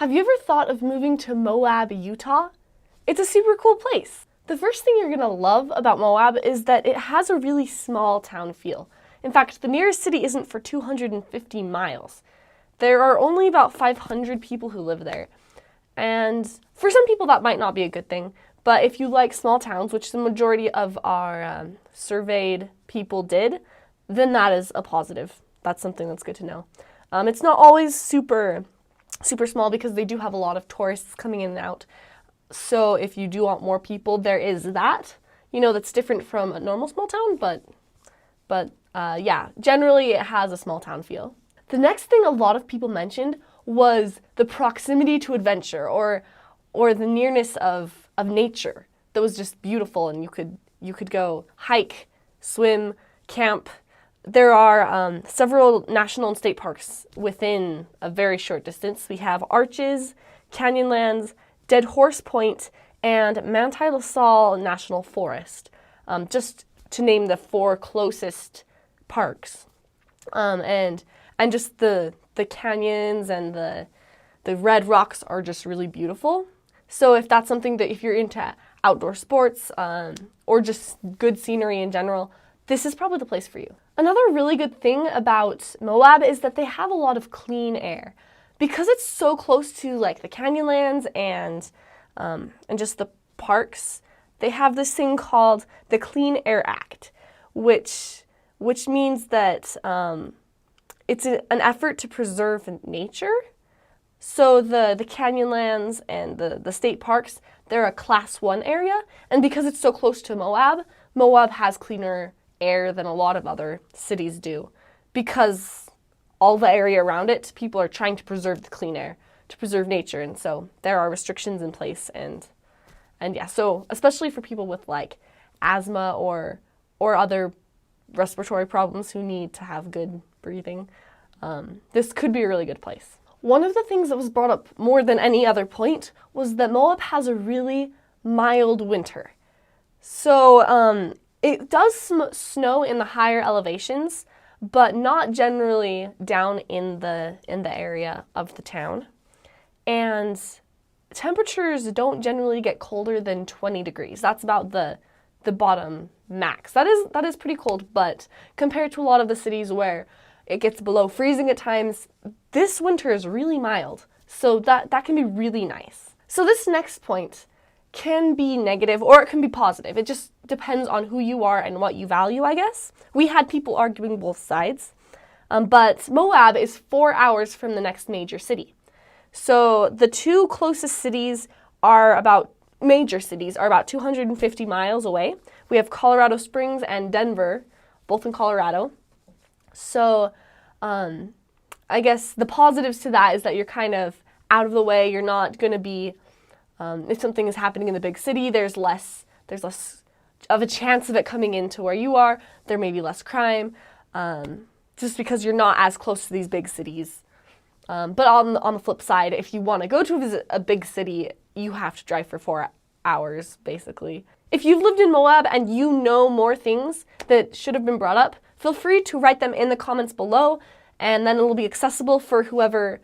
Have you ever thought of moving to Moab, Utah? It's a super cool place. The first thing you're going to love about Moab is that it has a really small town feel. In fact, the nearest city isn't for 250 miles. There are only about 500 people who live there. And for some people that might not be a good thing, but if you like small towns, which the majority of our surveyed people did, then that is a positive. That's something that's good to know. It's not always super small because they do have a lot of tourists coming in and out. So if you do want more people, there is that. That's different from a normal small town, but yeah, generally it has a small town feel. The next thing a lot of people mentioned was the proximity to adventure or the nearness of nature that was just beautiful, and you could go hike, swim, camp. There are several national and state parks within a very short distance. We have Arches, Canyonlands, Dead Horse Point, and Manti La Salle National Forest, just to name the 4 closest parks. And just the canyons and the red rocks are just really beautiful. So if that's something that if you're into outdoor sports or just good scenery in general, this is probably the place for you. Another really good thing about Moab is that they have a lot of clean air. Because it's so close to like the Canyonlands and just the parks, they have this thing called the Clean Air Act, which means that it's an effort to preserve nature. So the Canyonlands and the state parks, they're a Class 1 area, and because it's so close to Moab has cleaner air than a lot of other cities do, because all the area around it, people are trying to preserve the clean air, to preserve nature, and so there are restrictions in place, and yeah, so especially for people with like asthma or other respiratory problems who need to have good breathing, this could be a really good place. One of the things that was brought up more than any other point was that Moab has a really mild winter. So it does snow in the higher elevations, but not generally down in the area of the town. And temperatures don't generally get colder than 20 degrees. That's about the bottom max. That is pretty cold, but compared to a lot of the cities where it gets below freezing at times, this winter is really mild. So that can be really nice. So this next point can be negative or it can be positive. It just depends on who you are and what you value, I guess. We had people arguing both sides, but Moab is 4 hours from the next major city. So the 2 closest cities major cities are about 250 miles away. We have Colorado Springs and Denver, both in Colorado. So I guess the positives to that is that you're kind of out of the way. You're not going to be if something is happening in the big city, there's less of a chance of it coming into where you are. There may be less crime, just because you're not as close to these big cities. But on the flip side, if you want to go to visit a big city, you have to drive for 4 hours, basically. If you've lived in Moab and you know more things that should have been brought up, feel free to write them in the comments below, and then it'll be accessible for whoever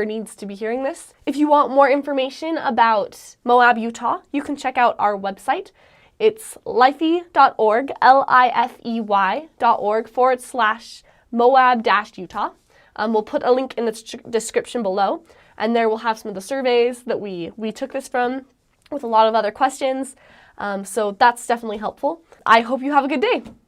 needs to be hearing this. If you want more information about Moab, Utah, you can check out our website. It's lifey.org, lifey.org/Moab-Utah. We'll put a link in the description below, and there we'll have some of the surveys that we took this from with a lot of other questions. So that's definitely helpful. I hope you have a good day.